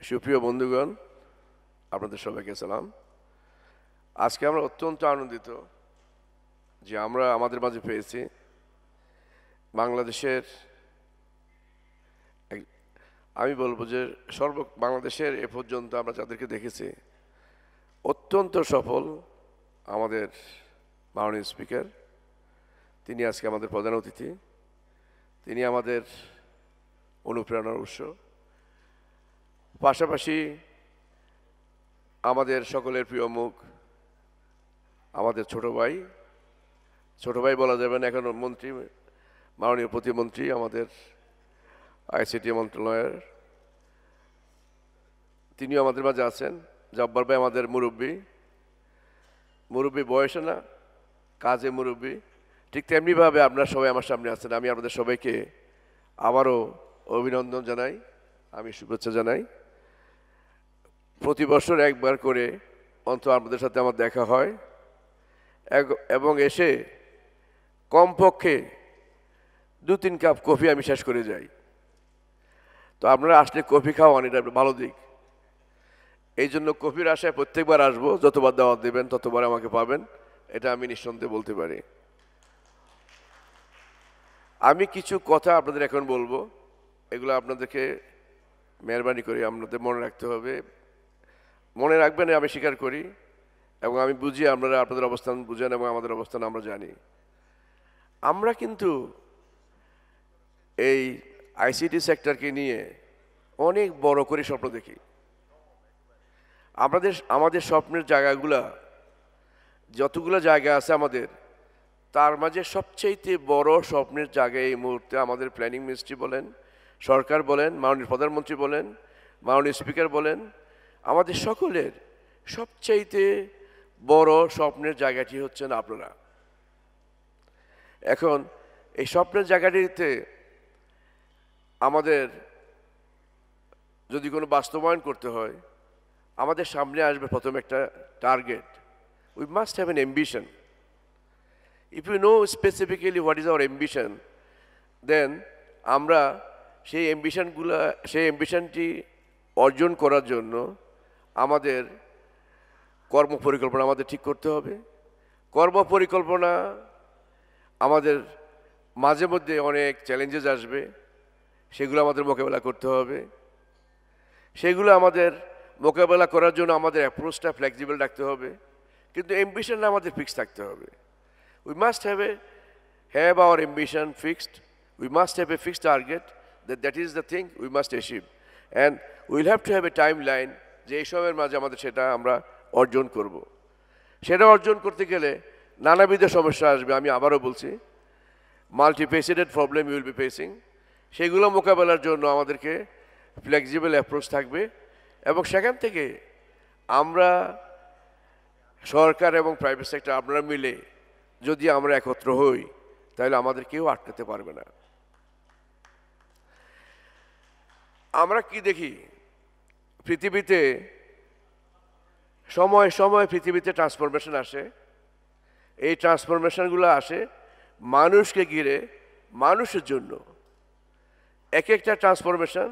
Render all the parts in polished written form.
সুপ্রিয় বন্ধুগণ, আপনাদের সবাইকে সালাম। আজকে আমরা অত্যন্ত আনন্দিত যে আমরা আমাদের মাঝে পেয়েছি বাংলাদেশের আমি বলবো যে বাংলাদেশের এ পর্যন্ত আমরা যাদেরকে দেখেছি অত্যন্ত সফল আমাদের মাননীয় স্পিকার। তিনি আজকে আমাদের প্রধান অতিথি, তিনি আমাদের অনুপ্রেরণার উৎস। পাশাপাশি আমাদের সকলের প্রিয় মুখ আমাদের ছোট ভাই বলা যাবে না, এখন মন্ত্রী, মাননীয় প্রতিমন্ত্রী আমাদের আইসিটি মন্ত্রণালয়ের, তিনিও আমাদের মাঝে আছেন। জব্বার ভাই আমাদের মুরব্বী বয়সে না, কাজে মুরব্বী। ঠিক তেমনিভাবে আপনারা সবাই আমার সামনে আছেন। আমি আপনাদের সবাইকে আবারও অভিনন্দন জানাই, আমি শুভেচ্ছা জানাই। প্রতি বছর একবার করে অন্তত আপনাদের সাথে আমার দেখা হয় এবং এসে কমপক্ষে 2-3 কাপ কফি আমি শেষ করে যাই। তো আপনারা আসলে কফি খাওয়ান, এটা ভালো দিক। এই জন্য কফির আশায় প্রত্যেকবার আসবো, যতবার দাওয়াত দেবেন ততবার আমাকে পাবেন, এটা আমি নিঃসন্দেহে বলতে পারি। আমি কিছু কথা আপনাদের এখন বলবো, এগুলো আপনাদেরকে মেহরবানি করে আপনাদের মনে রাখতে হবে। মনে রাখবেন, আমি স্বীকার করি এবং আমি বুঝি আপনারা আপনাদের অবস্থান বুঝেন এবং আমাদের অবস্থান আমরা জানি। আমরা কিন্তু এই আইসিটি সেক্টরকে নিয়ে অনেক বড় করে স্বপ্ন দেখি। আমাদের স্বপ্নের জায়গাগুলা, যতগুলো জায়গা আছে আমাদের, তার মাঝে সবচেয়ে বড় স্বপ্নের জায়গা এই মুহূর্তে আমাদের প্ল্যানিং মিনিস্ট্রি বলেন, সরকার বলেন, মাননীয় প্রধানমন্ত্রী বলেন, মাননীয় স্পিকার বলেন, আমাদের সকলের সবচাইতে বড় স্বপ্নের জায়গাটি হচ্ছেন আপনারা। এখন এই স্বপ্নের জায়গাটিতে আমাদের যদি কোনো বাস্তবায়ন করতে হয়, আমাদের সামনে আসবে প্রথম একটা target. We must have an ambition. If you know specifically what is our ambition, then আমরা সেই অ্যাম্বিশনটি অর্জন করার জন্য আমাদের কর্মপরিকল্পনা আমাদের ঠিক করতে হবে। কর্মপরিকল্পনা আমাদের মাঝে মধ্যে অনেক চ্যালেঞ্জেস আসবে, সেগুলো আমাদের মোকাবেলা করতে হবে। সেগুলো আমাদের মোকাবেলা করার জন্য আমাদের অ্যাপ্রোচটা ফ্লেক্সিবল রাখতে হবে, কিন্তু অ্যাম্বিশনটা আমাদের ফিক্সড থাকতে হবে। We must have our ambition fixed. We must have a fixed target, that is the thing we must achieve, and will have to have a time line, যে এই সময়ের মাঝে আমাদের সেটা আমরা অর্জন করব। সেটা অর্জন করতে গেলে নানাবিধ সমস্যা আসবে। আমি আবারও বলছি, multifaceted problem you will be facing. সেগুলো মোকাবেলার জন্য আমাদেরকে ফ্লেক্সিবল অ্যাপ্রোচ থাকবে এবং সেখান থেকে আমরা সরকার এবং প্রাইভেট সেক্টর আপনারা মিলে যদি আমরা একত্র হই, তাহলে আমাদের কেউ আটকাতে পারবে না। আমরা কি দেখি পৃথিবীতে, সময় সময় পৃথিবীতে ট্রান্সফরমেশন আসে। এই ট্রান্সফরমেশনগুলো আসে মানুষকে ঘিরে, মানুষের জন্য। এক একটা ট্রান্সফরমেশন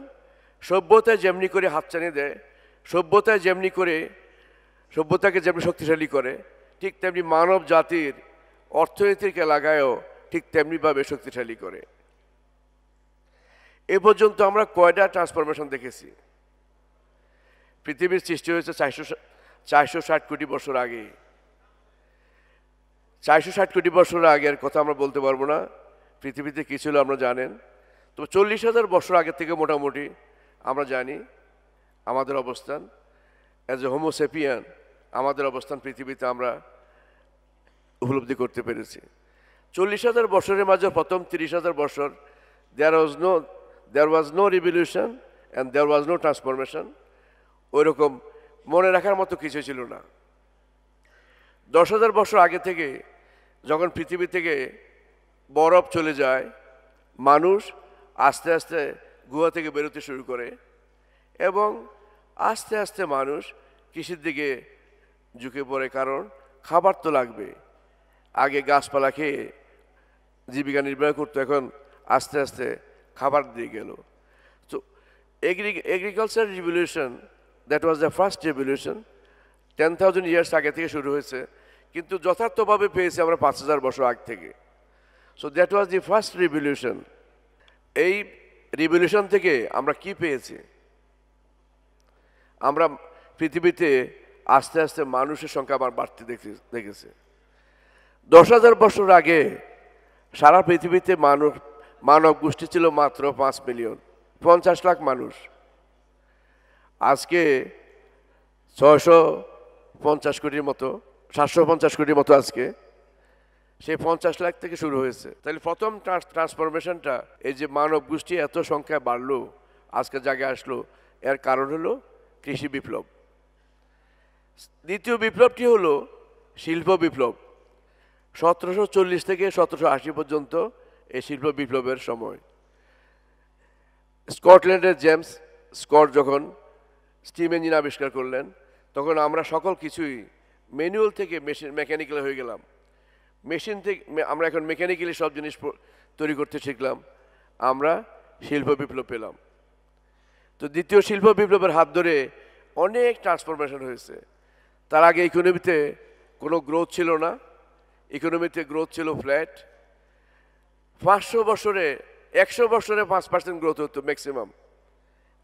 সভ্যতায় যেমনি করে হাতছানি দেয়, সভ্যতাকে যেমনি শক্তিশালী করে, ঠিক তেমনি মানব জাতির অর্থনৈতিক এলাকায়ও ঠিক তেমনিভাবে শক্তিশালী করে। এ পর্যন্ত আমরা কয়টা ট্রান্সফরমেশন দেখেছি? পৃথিবীর সৃষ্টি হয়েছে 460 কোটি বছর আগে। 460 কোটি বছর আগের কথা আমরা বলতে পারবো না পৃথিবীতে কী ছিল আমরা জানেন। তো 40,000 বছর আগে থেকে মোটামুটি আমরা জানি আমাদের অবস্থান অ্যাজ এ হোমোসেপিয়ান, আমাদের অবস্থান পৃথিবীতে আমরা উপলব্ধি করতে পেরেছি। 40,000 বছরের মাঝে প্রথম 30,000 বছর there was no revolution and there was no transformation। ওইরকম মনে রাখার মতো কিছু ছিল না। 10,000 বছর আগে থেকে যখন পৃথিবী থেকে বরফ চলে যায়, মানুষ আস্তে আস্তে গুহা থেকে বেরোতে শুরু করে এবং আস্তে আস্তে মানুষ কৃষির দিকে ঝুঁকে পড়ে, কারণ খাবার তো লাগবে। আগে গাছপালা খেয়ে জীবিকা নির্বাহ করতো, এখন আস্তে আস্তে খাবার দিয়ে গেল। তো agriculture revolution, that was the first revolution, 10,000 years আগে থেকে শুরু হয়েছে, কিন্তু যথার্থভাবে পেয়েছি আমরা 5,000 বছর আগ থেকে। So that was the first revolution. এই রিভলিউশন থেকে আমরা কি পেয়েছি? আমরা পৃথিবীতে আস্তে আস্তে মানুষের সংখ্যা আবার বাড়তে দেখেছি। 10,000 বছর আগে সারা পৃথিবীতে মানব গোষ্ঠী ছিল মাত্র 5 মিলিয়ন, 50 লাখ মানুষ। আজকে 650 কোটির মতো, 750 কোটির মতো আজকে, সেই 50 লাখ থেকে শুরু হয়েছে। তাহলে প্রথম ট্রান্সফরমেশনটা, এই যে মানব গোষ্ঠী এত সংখ্যায় বাড়লো, আজকে জায়গায় আসলো, এর কারণ হলো কৃষি বিপ্লব। দ্বিতীয় বিপ্লবটি হলো শিল্প বিপ্লব। 1740 থেকে 1780 পর্যন্ত এই শিল্প বিপ্লবের সময়। স্কটল্যান্ডের জেমস স্কট যখন স্টিম ইঞ্জিন আবিষ্কার করলেন, তখন আমরা সকল কিছুই ম্যানুয়াল থেকে মেকানিক্যাল হয়ে গেলাম। মেশিন থেকে আমরা এখন মেকানিক্যালি সব জিনিস তৈরি করতে শিখলাম। আমরা শিল্প বিপ্লব পেলাম। তো দ্বিতীয় শিল্প বিপ্লবের হাত ধরে অনেক ট্রান্সফরমেশন হয়েছে। তার আগে ইকোনমিতে কোনো গ্রোথ ছিল না, ইকোনমিতে গ্রোথ ছিল ফ্ল্যাট। 100 বছরে 5% গ্রোথ হতো ম্যাক্সিমাম।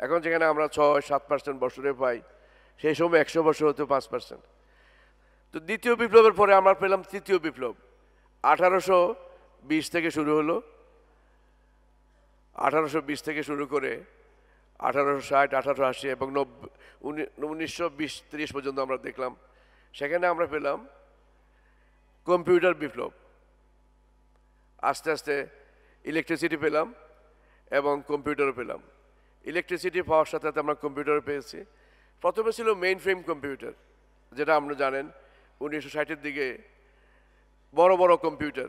এখন যেখানে আমরা 6-7% বছরে পাই, সেই সময় 100 বছর হতো 5%। তো দ্বিতীয় বিপ্লবের পরে আমরা পেলাম তৃতীয় বিপ্লব। 1820 থেকে শুরু হলো, 1820 থেকে শুরু করে 1860, 1880 এবং 1920-30 পর্যন্ত আমরা দেখলাম। সেখানে আমরা পেলাম কম্পিউটার বিপ্লব। আস্তে আস্তে ইলেকট্রিসিটি পেলাম এবং কম্পিউটারও পেলাম। ইলেকট্রিসিটি পাওয়ার সাথে সাথে আমরা কম্পিউটারও পেয়েছি। প্রথমে ছিল মেইন ফ্রেম কম্পিউটার, যেটা আমরা জানেন 1960-এর দিকে বড় বড় কম্পিউটার,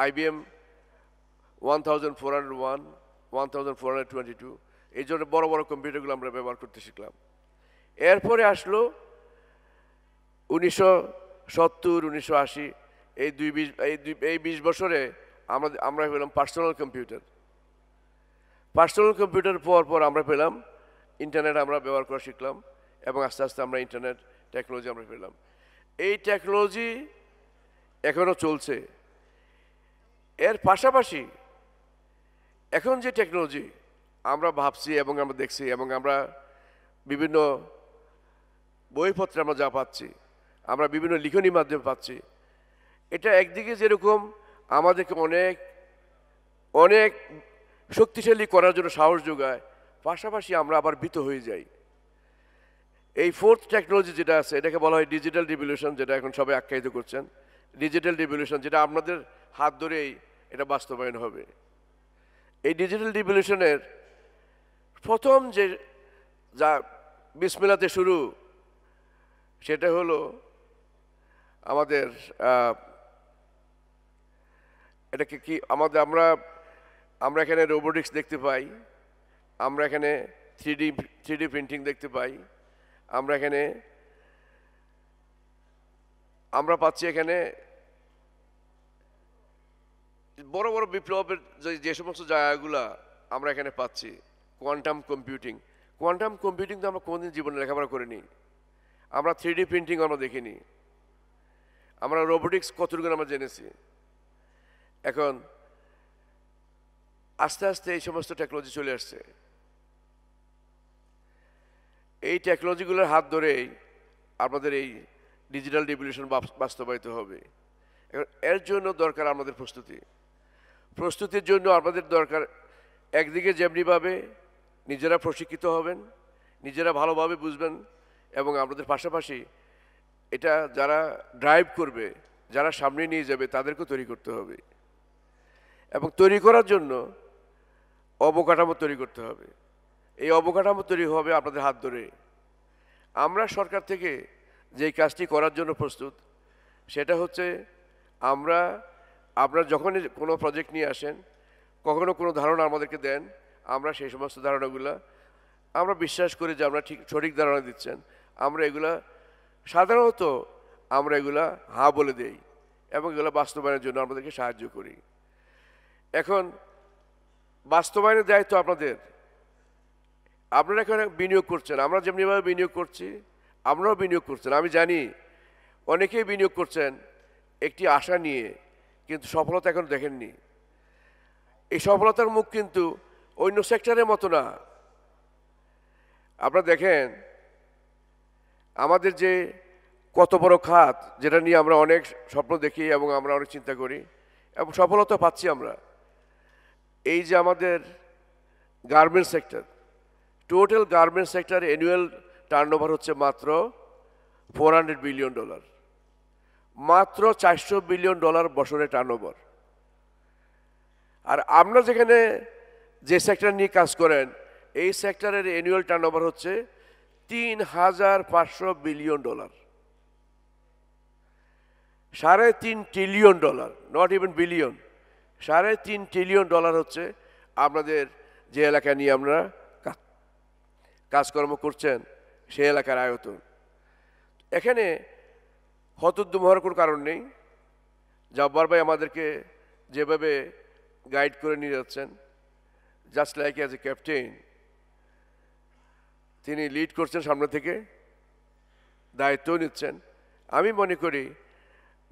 IBM 1401, 1422, এই জন্য বড় বড় কম্পিউটারগুলো আমরা ব্যবহার করতে শিখলাম। এরপরে আসলো 1970, 1980, এই 20 বছরে আমরা পেলাম পার্সোনাল কম্পিউটার। পার্সোনাল কম্পিউটার পর আমরা পেলাম ইন্টারনেট, আমরা ব্যবহার করা শিখলাম এবং আস্তে আস্তে আমরা ইন্টারনেট টেকনোলজি আমরা পেলাম। এই টেকনোলজি এখনও চলছে। এর পাশাপাশি এখন যে টেকনোলজি আমরা ভাবছি এবং আমরা দেখছি এবং আমরা বিভিন্ন বইপত্রে আমরা যা পাচ্ছি, আমরা বিভিন্ন লিখনির মাধ্যমে পাচ্ছি, এটা একদিকে যেরকম আমাদেরকে অনেক অনেক শক্তিশালী করার জন্য সাহস যোগায়, পাশাপাশি আমরা আবার ভীত হয়ে যাই। এই ফোর্থ টেকনোলজি যেটা আছে, এটাকে বলা হয় ডিজিটাল রিভলিউশন, যেটা এখন সবাই আখ্যায়িত করছেন ডিজিটাল রিভলিউশন, যেটা আপনাদের হাত ধরেই এটা বাস্তবায়ন হবে। এই ডিজিটাল রিভলিউশনের প্রথম যে যা বিসমিল্লাতে শুরু, সেটা হলো আমাদের এটাকে কি আমরা এখানে রোবোটিক্স দেখতে পাই, আমরা এখানে 3D প্রিন্টিং দেখতে পাই, আমরা পাচ্ছি এখানে বড় বড় বিপ্লবের যে সমস্ত জায়গাগুলা আমরা এখানে পাচ্ছি। কোয়ান্টাম কম্পিউটিং তো আমরা কোনোদিন জীবনে লেখাপড়া করিনি। আমরা 3D প্রিন্টিং আমরা দেখিনি। আমরা রোবোটিক্স কতটুকু আমরা জেনেছি। এখন আস্তে আস্তে এই সমস্ত টেকনোলজি চলে আসছে। এই টেকনোলজিগুলোর হাত ধরেই আমাদের এই ডিজিটাল রিভলিউশন বাস্তবায়িত হবে। এখন এর জন্য দরকার আমাদের প্রস্তুতির জন্য আমাদের দরকার, একদিকে যেমনিভাবে নিজেরা প্রশিক্ষিত হবেন, নিজেরা ভালোভাবে বুঝবেন, এবং আমাদের পাশাপাশি এটা যারা ড্রাইভ করবে, যারা সামনে নিয়ে যাবে, তাদেরকেও তৈরি করতে হবে। এবং তৈরি করার জন্য অবকাঠামো তৈরি করতে হবে। এই অবকাঠামো তৈরি হবে আপনাদের হাত ধরে। আমরা সরকার থেকে যেই কাজটি করার জন্য প্রস্তুত, সেটা হচ্ছে আপনারা যখনই কোনো প্রজেক্ট নিয়ে আসেন, কখনো কোনো ধারণা আমাদেরকে দেন, আমরা সেই সমস্ত ধারণাগুলো আমরা বিশ্বাস করি যে আমরা সঠিক ধারণা দিচ্ছেন। আমরা এগুলা সাধারণত হ্যাঁ বলে দেই এবং এগুলো বাস্তবায়নের জন্য আমাদেরকে সাহায্য করি। এখন বাস্তবায়নের দায়িত্ব আপনাদের। আপনারা এখানে বিনিয়োগ করছেন, আমরা যেমনিভাবে বিনিয়োগ করছি আমরাও বিনিয়োগ করছেন। আমি জানি অনেকেই বিনিয়োগ করছেন একটি আশা নিয়ে, কিন্তু সফলতা এখন দেখেননি। এই সফলতার মুখ কিন্তু অন্য সেক্টরের মতো না। আপনারা দেখেন আমাদের যে কত বড় খাত, যেটা নিয়ে আমরা অনেক স্বপ্ন দেখি এবং আমরা অনেক চিন্তা করি এবং সফলতা পাচ্ছি আমরা। এই যে আমাদের garments sector, total garments sector annual turnover হচ্ছে মাত্র $400 বিলিয়ন, মাত্র $400 বিলিয়ন বছরে টার্নওভার। আর আমরা যেখানে যে সেক্টর নিয়ে কাজ করেন এই সেক্টরের অ্যানুয়াল টার্নওভার হচ্ছে $3,500 billion, $3.5 trillion, not even billion, $3.5 trillion হচ্ছে আপনাদের যে এলাকা নিয়ে আমরা কাজকর্ম করছেন সেই এলাকার আয়তন। এখানে হতোদ্যম হওয়ার কোনো কারণ নেই। জব্বার ভাই আমাদেরকে যেভাবে গাইড করে নিয়ে যাচ্ছেন, just like as a captain, তিনি লিড করছেন, সামনে থেকে দায়িত্ব নিচ্ছেন। আমি মনে করি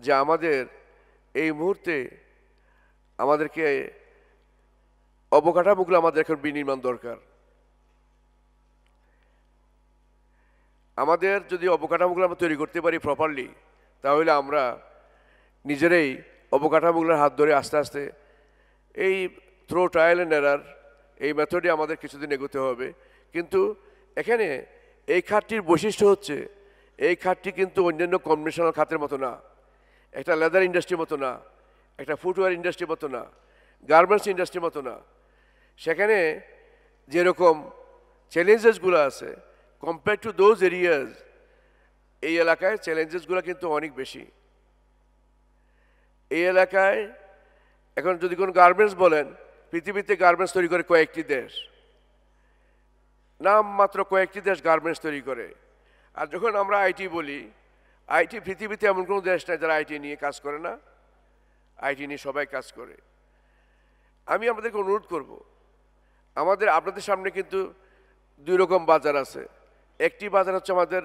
যে আমাদের এই মুহূর্তে আমাদেরকে অবকাঠামোগুলো আমাদের এখন বিনির্মাণ দরকার। আমাদের যদি অবকাঠামোগুলো আমরা তৈরি করতে পারি প্রপারলি, তাহলে আমরা নিজেরাই অবকাঠামোগুলোর হাত ধরে আস্তে আস্তে এই থ্রো ট্রায়াল অ্যান্ড এরার এই মেথডে আমাদের কিছুদিন এগোতে হবে। কিন্তু এখানে এই খাতটির বৈশিষ্ট্য হচ্ছে এই খাতটি কিন্তু অন্যান্য কনভেনশনাল খাতের মতো না, একটা লেদার ইন্ডাস্ট্রির মতো না, একটা ফুটওয়্যার ইন্ডাস্ট্রির মতো না, গার্মেন্টস ইন্ডাস্ট্রির মতো না। সেখানে যেরকম চ্যালেঞ্জেসগুলো আছে কম্পেয়ার টু দোজ এরিয়াজ, এই এলাকায় চ্যালেঞ্জেসগুলো কিন্তু অনেক বেশি। এই এলাকায় এখন যদি কোনো গার্মেন্টস বলেন, পৃথিবীতে গার্মেন্টস তৈরি করে কয়েকটি দেশ, নাম মাত্র কয়েকটি দেশ গার্মেন্টস তৈরি করে। আর যখন আমরা আইটি বলি, আইটি পৃথিবীতে এমন কোনো দেশ নাই যারা আইটি নিয়ে কাজ করে না, আইটি নিয়ে সবাই কাজ করে। আমি আপনাদেরকে অনুরোধ করব, আপনাদের সামনে কিন্তু দুই রকম বাজার আছে। একটি বাজার হচ্ছে আমাদের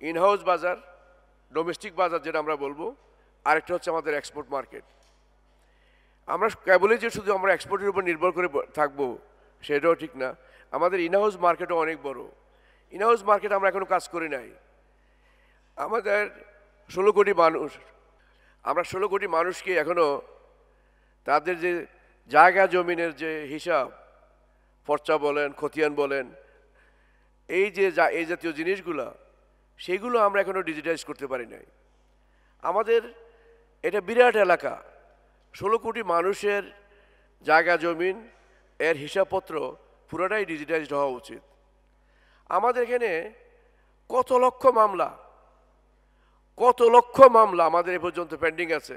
ইনহাউস বাজার, ডোমেস্টিক বাজার যেটা আমরা বলবো, আরেকটা হচ্ছে আমাদের এক্সপোর্ট মার্কেট। আমরা কেবলই যে শুধু আমরা এক্সপোর্টের উপর নির্ভর করে থাকবো সেটাও ঠিক না, আমাদের ইনহাউস মার্কেটও অনেক বড়। ইনহাউস মার্কেট আমরা এখনো কাজ করি নাই। আমাদের 16 কোটি মানুষ, আমরা 16 কোটি মানুষকে এখনো তাদের যে জায়গা জমিনের যে হিসাব, পর্চা বলেন, খতিয়ান বলেন, এই জাতীয় জিনিসগুলা, সেইগুলো আমরা এখনো ডিজিটাইজ করতে পারি নাই। আমাদের এটা বিরাট এলাকা, 16 কোটি মানুষের জায়গা জমিন এর হিসাবপত্র পুরোটাই ডিজিটাইজড হওয়া উচিত। আমাদের এখানে কত লক্ষ মামলা আমাদের এ পর্যন্ত পেন্ডিং আছে।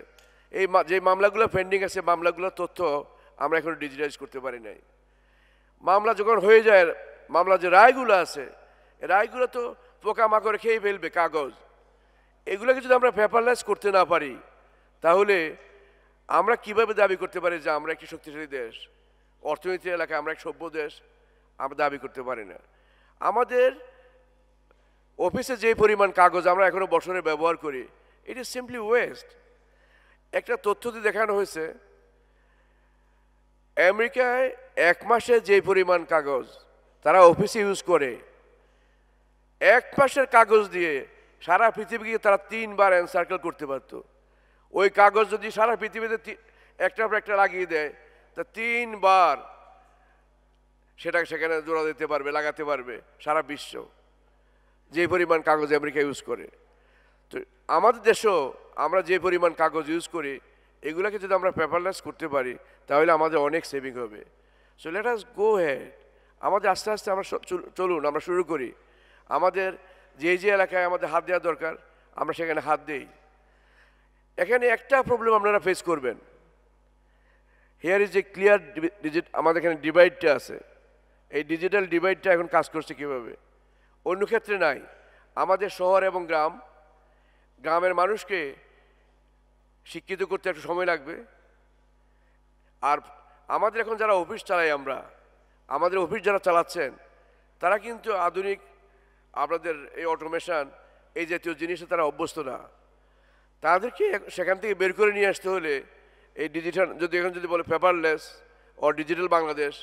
এই যে মামলাগুলো পেন্ডিং আছে, মামলাগুলোর তথ্য আমরা এখন ডিজিটাইজ করতে পারি নাই। মামলা যখন হয়ে যায়, মামলা যে রায়গুলো আছে, রায়গুলো তো পোকামাকড় খেয়ে ফেলবে কাগজ। এগুলোকে যদি আমরা পেপারলেস করতে না পারি, তাহলে আমরা কিভাবে দাবি করতে পারি যে আমরা একটি শক্তিশালী দেশ, অর্থনীতি এলাকায় আমরা এক সভ্য দেশ? আমরা দাবি করতে পারি না। আমাদের অফিসে যে পরিমাণ কাগজ আমরা এখনো বছরে ব্যবহার করি, ইট ইজ সিম্পলি ওয়েস্ট। একটা তথ্য দিয়ে দেখানো হয়েছে, আমেরিকায় 1 মাসে যে পরিমাণ কাগজ তারা অফিসে ইউজ করে, 1 মাসের কাগজ দিয়ে সারা পৃথিবীকে তারা 3 বার এনসার্কেল করতে পারতো। ওই কাগজ যদি সারা পৃথিবীতে একটার পর একটা লাগিয়ে দেয়, তা 3 বার সেখানে জোড়া দিতে পারবে, লাগাতে পারবে সারা বিশ্ব, যে পরিমাণ কাগজ আমেরিকা ইউজ করে। তো আমাদের দেশেও আমরা যে পরিমাণ কাগজ ইউজ করি, এগুলোকে যদি আমরা পেপারলেস করতে পারি, তাহলে আমাদের অনেক সেভিং হবে। সো লেট আস গো হেড। আমাদের আস্তে আস্তে আমরা চলুন, আমরা শুরু করি। আমাদের যে এলাকায় আমাদের হাত দেওয়া দরকার, আমরা সেখানে হাত দেই। এখানে একটা প্রবলেম আপনারা ফেস করবেন, হিয়ার ইজ এ ক্লিয়ার আমাদের এখানে ডিভাইডটা আছে। এই ডিজিটাল ডিভাইডটা এখন কাজ করছে কীভাবে, অন্য ক্ষেত্রে নাই। আমাদের শহর এবং গ্রামের মানুষকে শিক্ষিত করতে একটু সময় লাগবে। আর আমাদের এখন যারা অফিস চালাই, আমাদের অফিস যারা চালাচ্ছেন, তারা কিন্তু আধুনিক আপনাদের এই অটোমেশন এই জাতীয় জিনিসে তারা অভ্যস্ত না। তাদেরকে সেখান থেকে বের করে নিয়ে আসতে হলে এই ডিজিটাল, যদি এখন যদি বলে পেপারলেস ও ডিজিটাল বাংলাদেশ,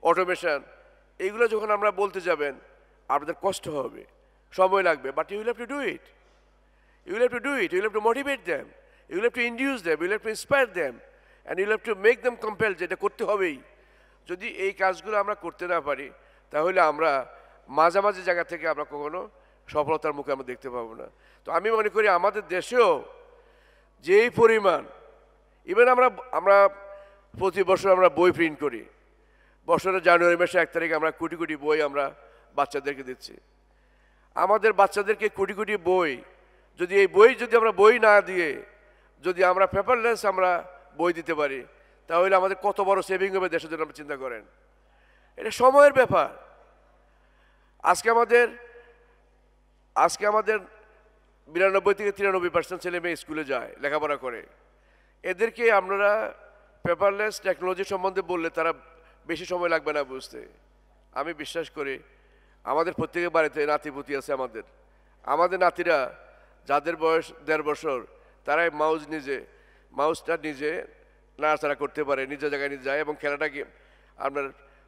অটোমেশন, এইগুলো যখন আমরা বলতে যাবেন আপনাদের কষ্ট হবে, সময় লাগবে, but you will have to do it. You will have to do it. You will have to motivate them. You will have to induce them. You will have to inspire them. And you will have to make them compelled যে এটা করতে হবেই। যদি এই কাজগুলো আমরা করতে না পারি তাহলে আমরা মাঝামাঝি জায়গা থেকে আমরা কখনো সফলতার মুখে আমরা দেখতে পাবো না। তো আমি মনে করি আমাদের দেশেও যেই পরিমাণ, ইভেন আমরা প্রতি বছর আমরা বই প্রিন্ট করি, বছরের জানুয়ারি মাসে 1 তারিখে আমরা কোটি কোটি বই আমরা বাচ্চাদেরকে দিচ্ছি। আমাদের বাচ্চাদেরকে কোটি কোটি বই, যদি এই বই যদি আমরা বই না দিয়ে যদি আমরা পেপারলেস আমরা বই দিতে পারি তাহলে আমাদের কত বড় সেভিং হবে দেশের জন্য, আপনি চিন্তা করেন। এটা সময়ের ব্যাপার। আজকে আমাদের 92 থেকে 93% ছেলে মেয়ে স্কুলে যায়, লেখাপড়া করে। এদেরকে আপনারা পেপারলেস টেকনোলজি সম্বন্ধে বললে তারা বেশি সময় লাগবে না বুঝতে। আমি বিশ্বাস করি আমাদের প্রত্যেকের বাড়িতে নাতিপুতি আছে। আমাদের নাতিরা যাদের বয়স 1.5 বছর, তারাই মাউসটা নিজে নাড়াচাড়া করতে পারে, নিজের জায়গায় নিজে যায় এবং খেলাটাকে আপনার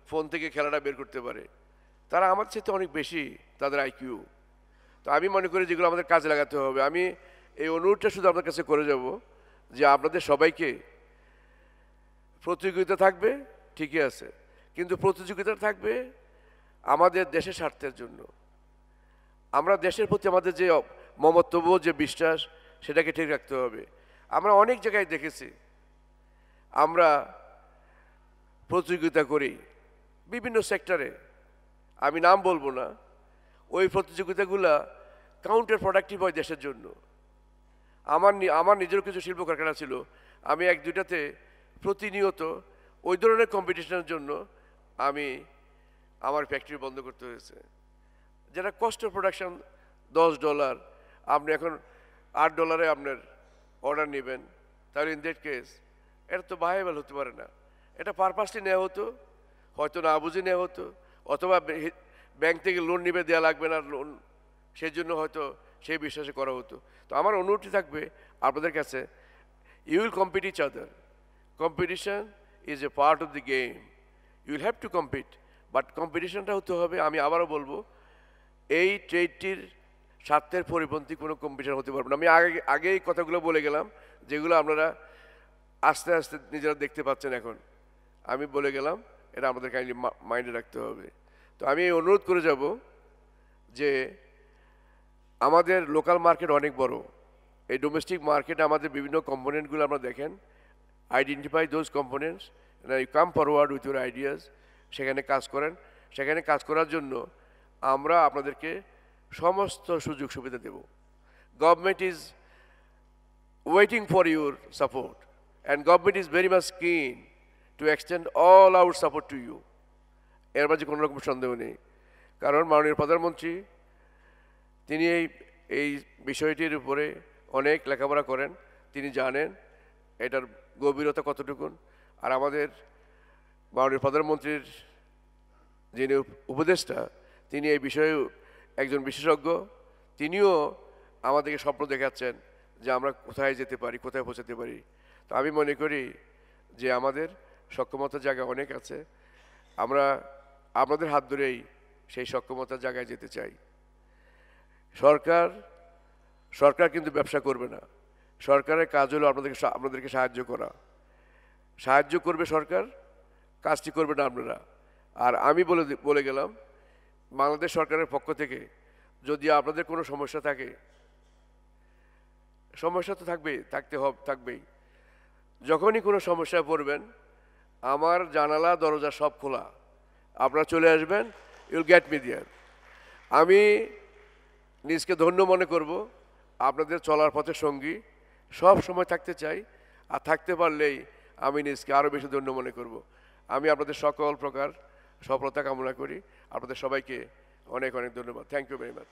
ফোন থেকে খেলাটা বের করতে পারে। তারা আমাদের সাথে অনেক বেশি তাদের আইকিউ। তো আমি মনে করি যেগুলো আমাদের কাজে লাগাতে হবে। আমি এই অনুরোধটা শুধু আপনার কাছে করে যাব যে আপনাদের সবাইকে প্রতিযোগিতা থাকবে, ঠিকই আছে, কিন্তু প্রতিযোগিতা থাকবে আমাদের দেশের স্বার্থের জন্য। আমরা দেশের প্রতি আমাদের যে মমত্ববোধ, যে বিশ্বাস, সেটাকে ঠিক রাখতে হবে। আমরা অনেক জায়গায় দেখেছি আমরা প্রতিযোগিতা করি বিভিন্ন সেক্টরে, আমি নাম বলবো না, ওই প্রতিযোগিতাগুলা কাউন্টার প্রোডাক্টিভ হয় দেশের জন্য। আমার নিজের কিছু শিল্প কারখানা ছিল, আমি 1-2টাতে প্রতিনিয়ত ওই ধরনের কম্পিটিশনের জন্য আমি আমার ফ্যাক্টরি বন্ধ করতে হয়েছে। যেটা কস্ট অফ প্রোডাকশন $10, আপনি এখন $8 আপনার অর্ডার নেবেন, তাহলে ইন দ্যাট কেস এটা তো ভাইয়েবল হতে পারে না। এটা পারপাসলি নেওয়া হতো, হয়তো না বুঝে নেওয়া হতো, অথবা ব্যাংক থেকে লোন নিবে, দেওয়া লাগবে না লোন, সেই জন্য হয়তো সেই বিশ্বাসে করা হতো। তো আমার অনুরোধটি থাকবে আপনাদের কাছে, you will compete each other. Competition is a part of the game. You will have to compete, but কম্পিটিশনটা হতে হবে, আমি আবারও বলবো, এই ট্রেডটির স্বার্থের পরিপন্থী কোনো কম্পিটিশন হতে পারবে না। আমি আগে এই কথাগুলো বলে গেলাম, যেগুলো আপনারা আস্তে আস্তে নিজেরা দেখতে পাচ্ছেন এখন। আমি বলে গেলাম, এটা আমাদের কাইন্ডলি মাইন্ডে রাখতে হবে। তো আমি অনুরোধ করে যাব যে আমাদের লোকাল মার্কেট অনেক বড়। এই ডোমেস্টিক মার্কেটে আমাদের বিভিন্ন কম্পোনেন্টগুলো আমরা দেখেন, identify those components, you come forward with your ideas, সেখানে কাজ করেন। সেখানে কাজ করার জন্য আমরা আপনাদেরকে সমস্ত সুযোগ সুবিধা দেব। Government is waiting for your support and government is very much keen to extend all our support to you. এর মাঝে কোনো রকম সন্দেহ নেই, কারণ মাননীয় প্রধানমন্ত্রী তিনি এই বিষয়টির উপরে অনেক লেখাপড়া করেন, তিনি জানেন এটার গভীরতা কতটুকুন। আর আমাদের মাননীয় প্রধানমন্ত্রীর যিনি উপদেষ্টা, তিনি এই বিষয়ে একজন বিশেষজ্ঞ, তিনিও আমাদেরকে স্বপ্ন দেখাচ্ছেন যে আমরা কোথায় যেতে পারি, কোথায় পৌঁছাতে পারি। তো আমি মনে করি যে আমাদের সক্ষমতার জায়গা অনেক আছে, আমরা আপনাদের হাত ধরেই সেই সক্ষমতার জায়গায় যেতে চাই। সরকার কিন্তু ব্যবসা করবে না, সরকারের কাজ হলো আপনাদেরকে সাহায্য করা। সাহায্য করবে সরকার, কাজটি করবে না আপনারা। আর আমি বলে গেলাম, বাংলাদেশ সরকারের পক্ষ থেকে যদি আপনাদের কোনো সমস্যা থাকে, সমস্যা তো থাকবেই। যখনই কোনো সমস্যায় পড়বেন, আমার জানালা দরজা সব খোলা, আপনারা চলে আসবেন, ইউল গেট মি দেয়ার। আমি নিজকে ধন্য মনে করব, আপনাদের চলার পথে সঙ্গী সব সময় থাকতে চাই, আর থাকতে পারলেই আমি নিজকে আরও বেশি ধন্য মনে করব। আমি আপনাদের সকল প্রকার সফলতা কামনা করি। আপনাদের সবাইকে অনেক অনেক ধন্যবাদ। Thank you very much.